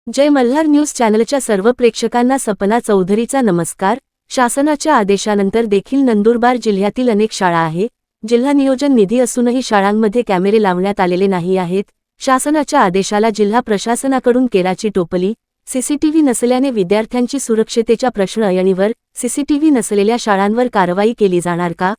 जय Malhar news चॅनलच्या सर्व प्रेक्षकांना सपना चौधरीचा नमस्कार। शासनाच्या आदेशानंतर देखील नंदुरबार जिल्ह्यातील अनेक शाळा आहे जिल्हा नियोजन निधी असूनही शाळांमध्ये कॅमेरे लावण्यात आलेले नाही आहेत। शासनाच्या आदेशाला जिल्हा प्रशासनाकडून केराची टोपली। सीसीटीव्ही नसल्याने विद्यार्थ्यांची सुरक्षिततेचा प्रश्न ऐरणीवर। सीसीटीव्ही नसलेल्या शाळांवर कारवाई केली जाणार का?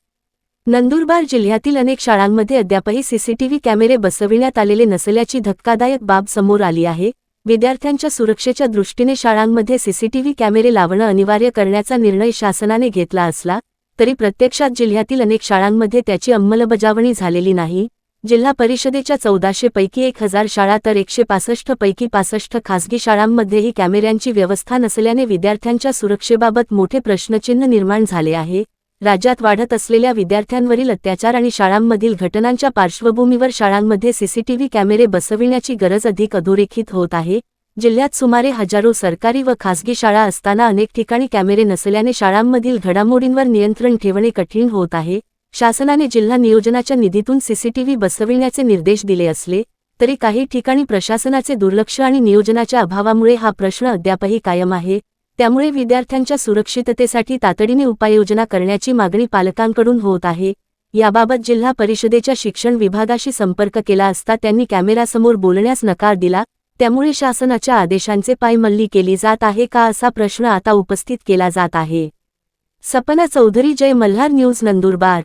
नंदुरबार जिल्ह्यातील अनेक शाळांमध्ये अद्यापही सीसीटीव्ही कॅमेरे बसविण्यात आलेले नसल्याची धक्कादायक बाब समोर आली आहे। विद्यार्थ्यांच्या सुरक्षेच्या दृष्टीने शाळांमध्ये सीसीटीव्ही कॅमेरे लावणे अनिवार्य करण्याचा निर्णय शासनाने घेतला असला तरी प्रत्यक्षात जिल्ह्यातील अनेक शाळांमध्ये त्याची अंमलबजावणी झालेली नाही। जिल्हा परिषदेच्या 1400 पैकी 1000 शाळा तर 165 पैकी 65 खासगी शाळांमध्येही कॅमेऱ्यांची व्यवस्था नसल्याने विद्यार्थ्यांच्या सुरक्षेबाबत मोठे प्रश्नचिन्ह निर्माण झाले आहे। राज्यात वाढत असलेल्या विद्यार्थ्यांवरील अत्याचार आणि शाळांमधील घटनांच्या पार्श्वभूमीवर शाळांमध्ये सीसीटीव्ही कॅमेरे बसविण्याची गरज अधिक अधोरेखित होत आहे। जिल्ह्यात सुमारे हजारो सरकारी व खासगी शाळा असताना अनेक ठिकाणी कॅमेरे नसल्याने शाळांमधील घडामोडींवर नियंत्रण ठेवणे कठीण होत आहे। शासनाने जिल्हा नियोजनाच्या निधीतून सीसीटीव्ही बसविण्याचे निर्देश दिले असले तरी काही ठिकाणी प्रशासनाचे दुर्लक्ष आणि नियोजनाच्या अभावामुळे हा प्रश्न अद्यापही कायम आहे। त्यामुळे विद्यार्थ्यांच्या सुरक्षिततेसाठी तातडीने उपाययोजना करण्याची मागणी पालकांकडून होत आहे। याबाबत जिल्हा परिषदेच्या शिक्षण विभागाशी संपर्क केला असता त्यांनी कॅमेऱ्यासमोर बोलण्यास नकार दिला। त्यामुळे शासनाच्या आदेशांचे पायमल्ली केली जात आहे का असा प्रश्न आता उपस्थित केला जात आहे। सपना चौधरी, जय मल्हार न्यूज, नंदुरबार।